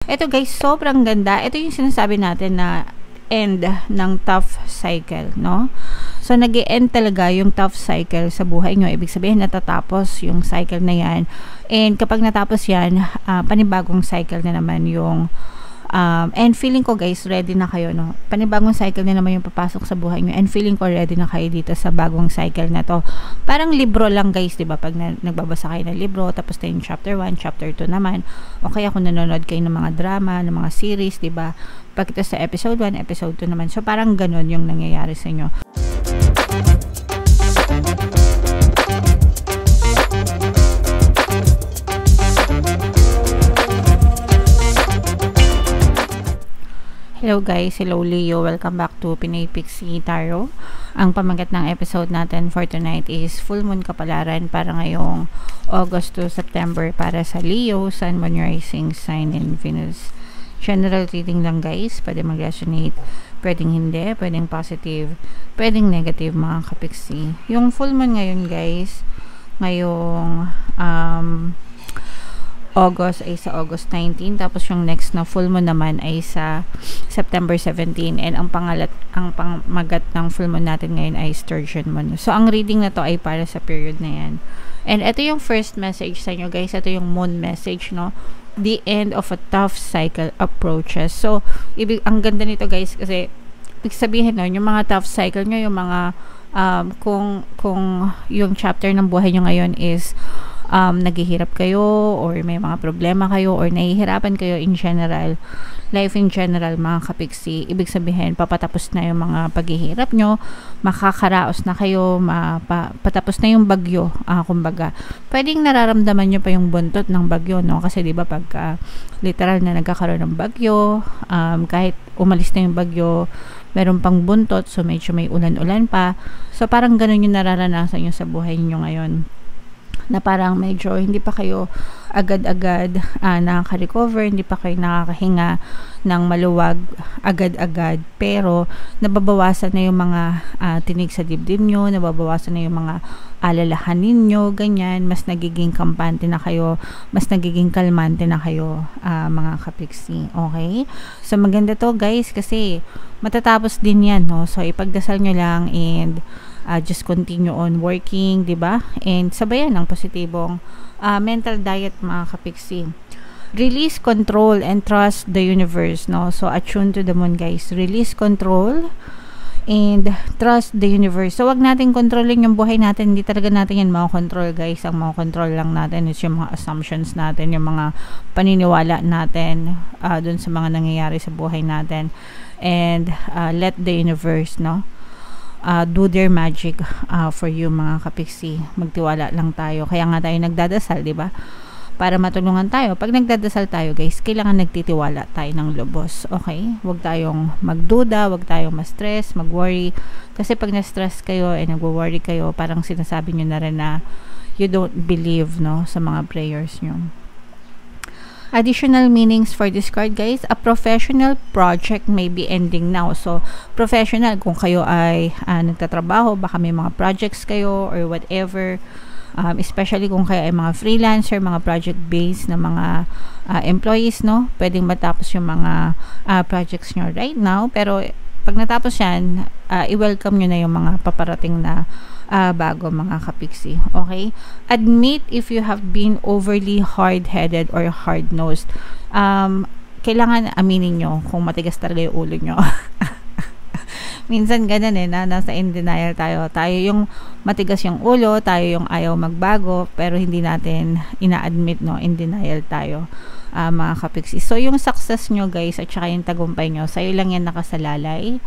Ito guys, sobrang ganda. Ito yung sinasabi natin na end ng tough cycle, no? So, nag-e-end talaga yung tough cycle sa buhay nyo. Ibig sabihin, natatapos yung cycle na yan. And kapag natapos yan, panibagong cycle na naman yung and feeling ko guys, ready na kayo, no? Panibagong cycle na naman yung papasok sa buhay nyo. And feeling ko ready na kayo dito sa bagong cycle na to. Parang libro lang guys, diba? Pag nagbabasa kayo ng libro, tapos na yung chapter 1, chapter 2 naman. O kaya kung nanonood kayo ng mga drama, ng mga series, diba? Pag ito sa episode 1, episode 2 naman. So parang ganun yung nangyayari sa inyo. Hello guys, hello Leo, welcome back to Pinay Pixie Tarot. Ang pamagat ng episode natin for tonight is Full Moon Kapalaran para ngayong August to September para sa Leo, Sun, Moon, Rising, Sign, and Venus. General reading lang guys, pwede mag-resonate, pwedeng hindi, pwedeng positive, pwedeng negative mga kapixie. Yung Full Moon ngayon guys, ngayong August ay sa August 19, tapos yung next na full moon naman ay sa September 17, and ang pamagat ng full moon natin ngayon ay Sturgeon Moon. So ang reading na to ay para sa period na yan. And ito yung first message sa inyo guys, ito yung moon message, no? The end of a tough cycle approaches. So ang ganda nito guys kasi ibig sabihin no, yung mga tough cycle nyo, yung mga kung yung chapter ng buhay nyo ngayon is naghihirap kayo or may mga problema kayo or nahihirapan kayo in general, life in general mga kapiksi, ibig sabihin papatapos na yung mga paghihirap nyo, makakaraos na kayo, patapos na yung bagyo, kumbaga pwedeng nararamdaman nyo pa yung buntot ng bagyo, no? Kasi diba pag literal na nagkakaroon ng bagyo, kahit umalis na yung bagyo, meron pang buntot, so medyo may ulan-ulan pa, so parang ganun yung nararanasan nyo sa buhay nyo ngayon, na parang medyo hindi pa kayo agad-agad nakaka-recover, hindi pa kayo nakakahinga ng maluwag agad-agad, pero nababawasan na yung mga tinig sa dibdib nyo, nababawasan na yung mga alalahanin nyo, ganyan, mas nagiging kampante na kayo, mas nagiging kalmante na kayo mga kapiksi, okay? So maganda to guys kasi matatapos din yan, no? So ipagdasal nyo lang and just continue on working, diba? And sabayan ng positibong mental diet mga kapiksi. Release control and trust the universe, no? So attune to the moon guys. Release control and trust the universe. So wag natin kontrolin yung buhay natin, hindi talaga natin yan makokontrol guys. Ang makokontrol lang natin is yung mga assumptions natin, yung mga paniniwala natin dun sa mga nangyayari sa buhay natin. And let the universe, no? Do their magic for you mga kapiksi. Magtiwala lang tayo. Kaya nga tayo nagdadasal, di ba? Para matulungan tayo. Pag nagdadasal tayo guys, kailangan nagtitiwala tayo ng lubos. Okay? Huwag tayong magduda, huwag tayong ma-stress, mag-worry. Kasi pag na-stress kayo and nag-worry kayo, parang sinasabi nyo na rin na you don't believe, no, sa mga prayers nyo. Additional meanings for this card guys, a professional project may be ending now. So professional, kung kayo ay nagtatrabaho, baka may mga projects kayo or whatever, especially kung kayo ay mga freelancer, mga project based na mga employees, no, pwedeng matapos yung mga projects nyo right now, pero pag natapos yan, i-welcome nyo na yung mga paparating na bago mga kapiksi, okay? Admit if you have been overly hard-headed or hard-nosed. Kailangan aminin nyo kung matigas talaga yung ulo nyo. Minsan ganun na nasa in denial tayo. Tayo yung matigas yung ulo, tayo yung ayaw magbago, pero hindi natin ina-admit, no, in denial tayo mga kapiksi. So yung success nyo guys at saka yung tagumpay nyo, sa'yo lang yan nakasalalay.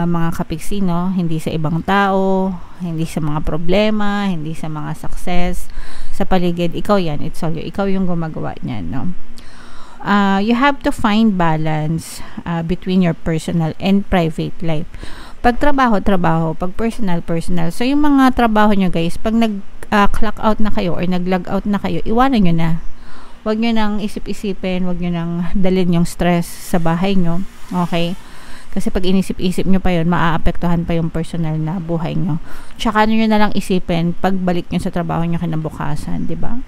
Mga kapiksi, no? Hindi sa ibang tao, hindi sa mga problema, hindi sa mga success sa paligid, ikaw yan, it's all you, ikaw yung gumagawa niyan, no? You have to find balance between your personal and private life. Pag trabaho, pag personal. So yung mga trabaho nyo guys, pag nag-clock out na kayo or nag-log out na kayo, iwanan nyo na. Huwag nyo nang isip-isipin, huwag nyo nang dalhin yung stress sa bahay nyo, okay? Kasi pag inisip-isip nyo pa yun, maaapektuhan pa yung personal na buhay nyo. Tsaka nyo na lang isipin pagbalik nyo sa trabaho nyo kinabukasan, di ba?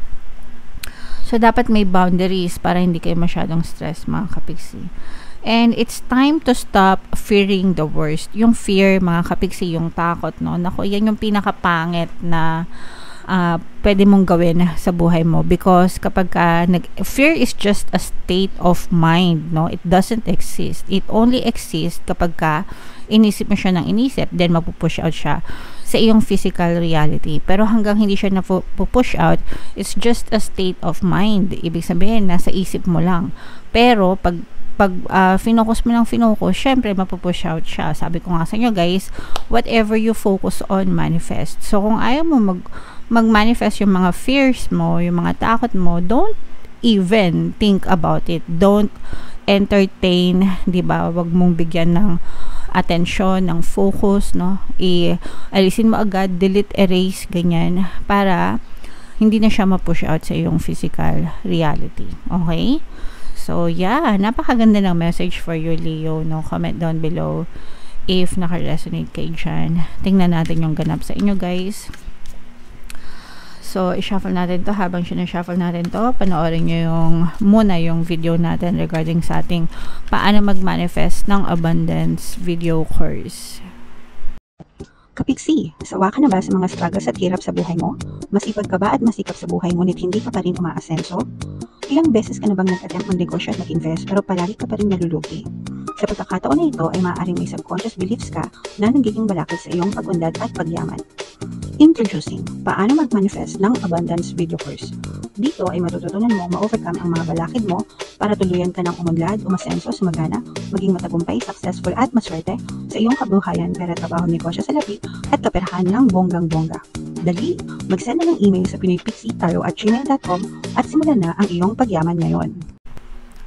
So, dapat may boundaries para hindi kayo masyadong stress, mga kapiksi. And it's time to stop fearing the worst. Yung fear, mga kapiksi, yung takot, no? Naku, yan yung pinakapangit na pwede mong gawin sa buhay mo. Because kapag fear is just a state of mind, no? It doesn't exist. It only exists kapag inisip mo siya ng inisip, then mapupush out siya sa iyong physical reality. Pero hanggang hindi siya na-push out, it's just a state of mind. Ibig sabihin, nasa isip mo lang. Pero pag finocus mo ng finocus, syempre mapupush out siya. Sabi ko nga sa inyo guys, whatever you focus on, manifest. So kung ayaw mo mag-manifest yung mga fears mo, yung mga takot mo, don't even think about it. Don't entertain, di ba? Wag mong bigyan ng attention, ng focus, no? Alisin mo agad, delete, erase, ganyan, para hindi na siya ma-push out sa iyong physical reality. Okay? So, yeah, napakaganda ng message for you, Leo, no? Comment down below if naka-resonate kayo dyan. Tingnan natin yung ganap sa inyo, guys. So, i-shuffle natin to. Habang sinashuffle natin to, panoorin nyo muna yung video natin regarding sa ating paano mag-manifest ng abundance video course. Kapiksi, sawa ka na ba sa mga struggles at hirap sa buhay mo? Masipag ka ba at masikap sa buhay ngunit hindi ka pa rin umaasenso? Ilang beses ka na bang nag-attempt mag-negosyo at mag-invest pero palagi ka pa rin nalulugi? Sa pagkakataon na ito ay maaaring may subconscious beliefs ka na nagiging balakid sa iyong pag-unlad at pagyaman. Introducing, paano mag-manifest ng abundance video course. Dito ay matututunan mo ma-overcome ang mga balakid mo para tuluyan ka ng umunlad, umasenso, sumagana, maging matagumpay, successful at maswerte sa iyong kabuhayan, pera, trabaho, negosyo sa labi at kaperahan ng bonggang-bongga. Dali, mag-send na ng email sa pinoypixie@gmail.com at simulan na ang iyong pagyaman ngayon.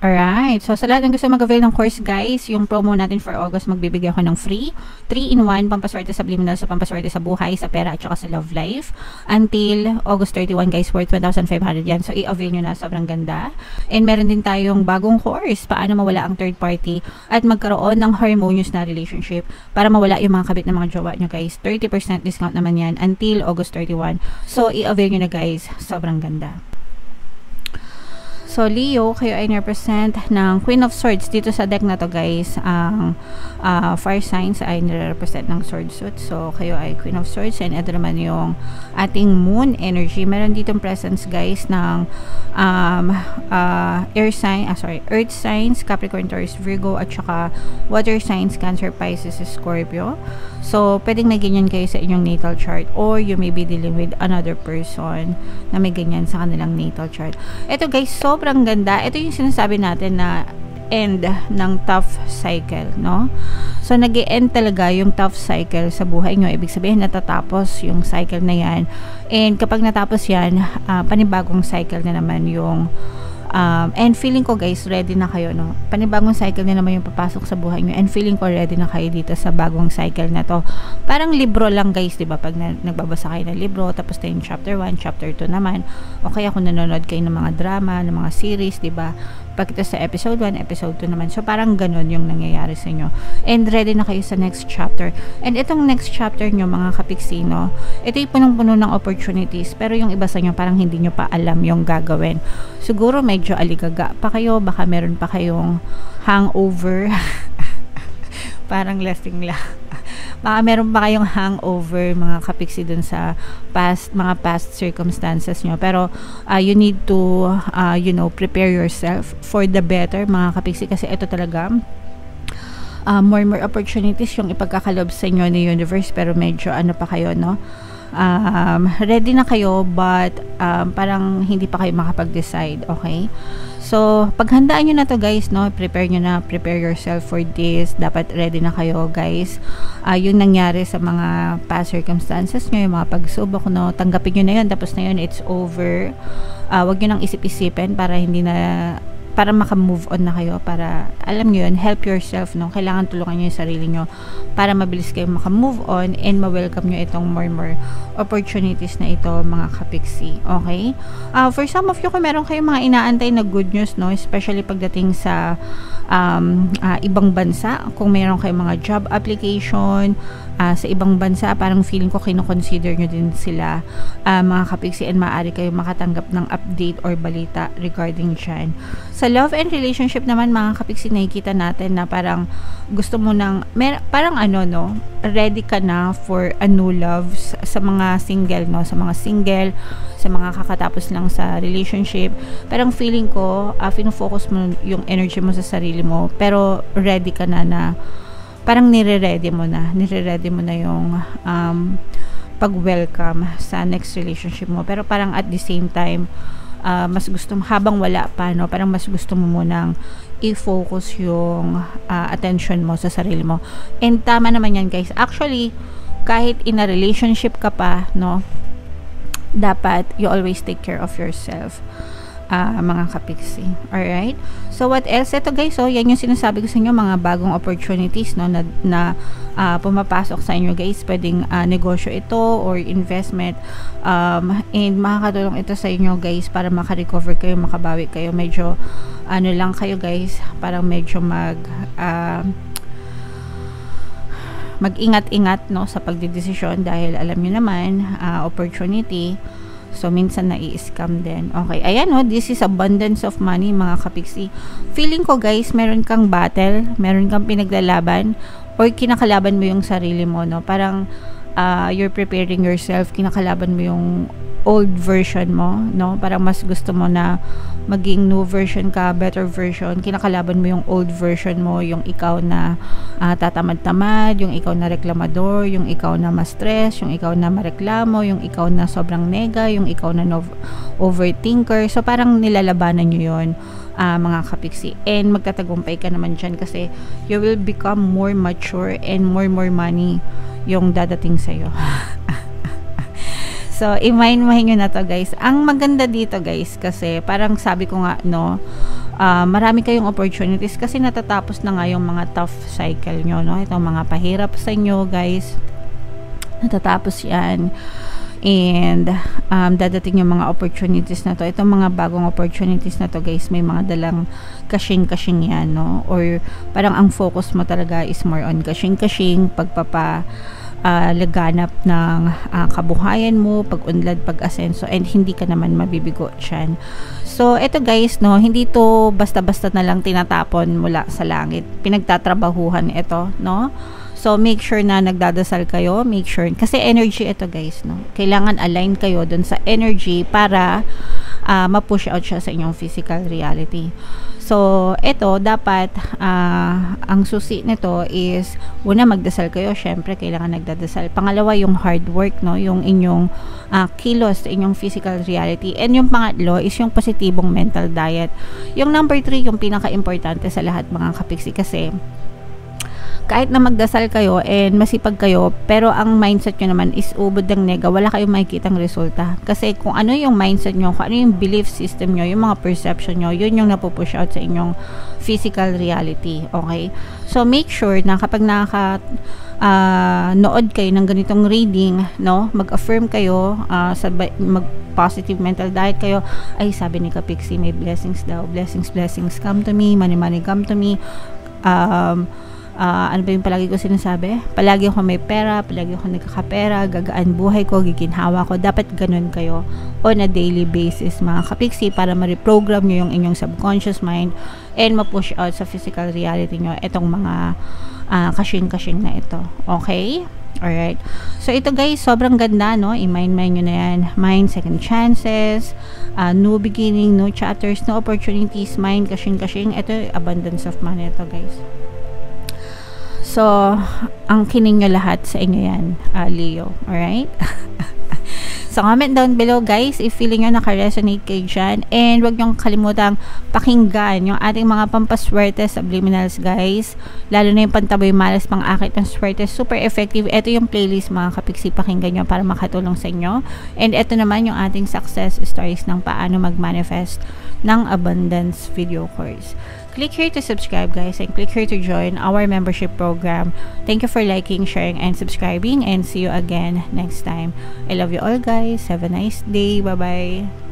Alright, so sa lahat ng gusto mag-avail ng course guys, yung promo natin for August, magbibigay ako ng free 3-in-1 pampaswerte subliminal sa pampaswerte sa buhay, sa pera at saka sa love life until August 31 guys, worth 1,500 yan. So i-avail nyo na, sobrang ganda. And meron din tayong bagong course, paano mawala ang third party at magkaroon ng harmonious na relationship para mawala yung mga kabit ng mga jowa nyo guys. 30% discount naman yan until August 31. So i-avail nyo na guys, sobrang ganda. So, Leo, kayo ay represent ng Queen of Swords. Dito sa deck na to, guys, ang fire signs ay nire-represent ng sword suit. So, kayo ay Queen of Swords. And ito naman yung ating moon energy. Meron ditong presence, guys, ng earth signs, Capricorn, Taurus, Virgo, at saka water signs, Cancer, Pisces, Scorpio. So, pwedeng na ganyan kayo sa inyong natal chart or you may be dealing with another person na may ganyan sa kanilang natal chart. Ito guys, sobrang ganda. Ito yung sinasabi natin na end ng tough cycle, no? So, nag-e-end talaga yung tough cycle sa buhay nyo. Ibig sabihin, natatapos yung cycle na yan. And kapag natapos yan, panibagong cycle na naman yung and feeling ko guys, ready na kayo, no? Panibagong cycle na naman yung papasok sa buhay nyo. And feeling ko ready na kayo dito sa bagong cycle na to. Parang libro lang guys, diba? Pag nagbabasa kayo ng libro, tapos na yung chapter 1, chapter 2 naman. O kaya kung nanonood kayo ng mga drama, ng mga series, diba? Pag ito sa episode 1, episode 2 naman. So, parang ganun yung nangyayari sa inyo. And ready na kayo sa next chapter. And itong next chapter nyo, mga kapiksino, ito yung punong-puno ng opportunities. Pero yung iba sa inyo, parang hindi nyo pa alam yung gagawin. Siguro medyo aligaga pa kayo. Baka meron pa kayong hangover. Parang lasting lang. Baka meron pa kayong hangover, mga kapiksi, dun sa mga past circumstances nyo. Pero, you need to, prepare yourself for the better, mga kapiksi, kasi ito talaga, more opportunities yung ipagkakalob sa inyo ni universe, pero medyo pa kayo, no? Ready na kayo, but parang hindi pa kayo makapag-decide, okay? So, paghandaan nyo na to guys, no? Prepare yourself for this. Dapat ready na kayo guys. Yung nangyari sa mga past circumstances nyo, yung mga pagsubok, no? Tanggapin nyo na yun, tapos na yun, it's over. Wag nyo nang isip-isipin para hindi na para maka-move on na kayo, para alam nyo yun, help yourself, no? Kailangan tulungan nyo yung sarili nyo para mabilis kayo maka-move on and ma-welcome nyo itong more opportunities na ito, mga kapiksi. Okay? For some of you, kung meron kayong mga inaantay na good news, no? Especially pagdating sa ibang bansa, kung meron kayong mga job application sa ibang bansa, parang feeling ko kino-consider nyo din sila, mga kapiksi, and maaari kayo makatanggap ng update or balita regarding dyan. Sa love and relationship naman, mga kapiksi, nakikita natin na parang gusto mo nang, parang no, ready ka na for a new love sa mga single, no, sa mga kakatapos lang sa relationship. Parang feeling ko, fino-focus mo yung energy mo sa sarili mo, pero ready ka na parang nire-ready mo na yung pag-welcome sa next relationship mo. Pero parang at the same time, mas gusto mo, habang wala pa, no, parang mas gusto mo munang i-focus yung attention mo sa sarili mo. And tama naman yan, guys. Actually, kahit in a relationship ka pa, no, dapat you always take care of yourself, mga kapiksi. Alright? So, what else? Ito, guys, yan yung sinasabi ko sa inyo, mga bagong opportunities, no, na pumapasok sa inyo, guys. Pwedeng negosyo ito or investment, and makakatulong ito sa inyo, guys, para makarecover kayo, makabawi kayo. Medyo lang kayo, guys, parang medyo mag-ingat-ingat, no, sa pagdedesisyon, dahil alam niyo naman, opportunity, so minsan nai-scam din. Okay, ayan, no, this is abundance of money, mga kapiksi. Feeling ko, guys, meron kang battle, meron kang pinaglalaban, or kinakalaban mo yung sarili mo, no, parang you're preparing yourself, kinakalaban mo yung old version mo, no, parang mas gusto mo na maging new version ka, better version. Kinakalaban mo yung old version mo, yung ikaw na tatamad-tamad, yung ikaw na reklamador, yung ikaw na ma-stress, yung ikaw na mareklamo, yung ikaw na sobrang nega, yung ikaw na overthinker. So parang nilalabanan nyo yun, mga kapiksi, and magtatagumpay ka naman dyan, kasi you will become more mature and more money yung dadating sa'yo. So, i-mind-mind nyo na to, guys. Ang maganda dito, guys, kasi parang sabi ko nga, no, marami kayong opportunities kasi natatapos na nga yung mga tough cycle nyo, no? Itong mga pahirap sa inyo, guys. Natatapos yan. And, dadating yung mga opportunities na to. Itong mga bagong opportunities na to, guys, may mga dalang kashing-kashing yan, no? Or parang ang focus mo talaga is more on kashing-kashing, laganap ng kabuhayan mo, pag-unlad, pag-asenso, and hindi ka naman mabibigo dyan. So, eto, guys, no, hindi to basta-basta na lang tinatapon mula sa langit. Pinagtatrabahuhan ito, no? So, make sure na nagdadasal kayo, make sure, kasi energy ito, guys, no? Kailangan align kayo dun sa energy para ma-push out siya sa inyong physical reality. So, ito, dapat, ang susi nito is, una, magdasal kayo. Syempre, kailangan nagdadasal. Pangalawa, yung hard work, no? Yung inyong kilos, inyong physical reality. And yung pangatlo is yung positibong mental diet. Yung number 3, yung pinaka-importante sa lahat, mga kapiksi, kasi kahit na magdasal kayo and masipag kayo, pero ang mindset nyo naman is ubod ng nega, wala kayong makikitang resulta. Kasi kung ano yung mindset nyo, kung ano yung belief system nyo, yung mga perception nyo, yun yung napupush out sa inyong physical reality. Okay? So, make sure na kapag nood kayo ng ganitong reading, no, mag-affirm kayo, mag-positive mental diet kayo. Ay, sabi ni Kapiksi, may blessings daw. Blessings come to me, money come to me. Ano ba yung palagi ko sinasabi? Palagi ako may pera, palagi ako nagkakapera, gagaan buhay ko, giginhawa ko. Dapat ganun kayo on a daily basis, mga kapiksi, para ma-reprogram nyo yung inyong subconscious mind and ma-push out sa physical reality nyo itong mga kashing-kashing na ito. Okay? Alright. So, ito, guys, sobrang ganda, no? I-mind nyo na yan. Mind, second chances, new beginning, new chapters, new opportunities, mind, kashing-kashing. Ito, abundance of money ito, guys. So, ang kining nyo lahat sa inyo yan, Leo. Alright? So, comment down below guys if feeling nyo naka-resonate kayo dyan. And wag nyo kalimutang pakinggan yung ating mga pampaswerte subliminals guys. Lalo na yung pantaboy malas pang akit ng swerte. Super effective. Ito yung playlist mga kapiksi, pakinggan nyo para makatulong sa inyo. And ito naman yung ating success stories ng paano mag-manifest ng abundance video course. Click here to subscribe guys and click here to join our membership program. Thank you for liking, sharing, and subscribing, and see you again next time. I love you all guys. Have a nice day. Bye-bye.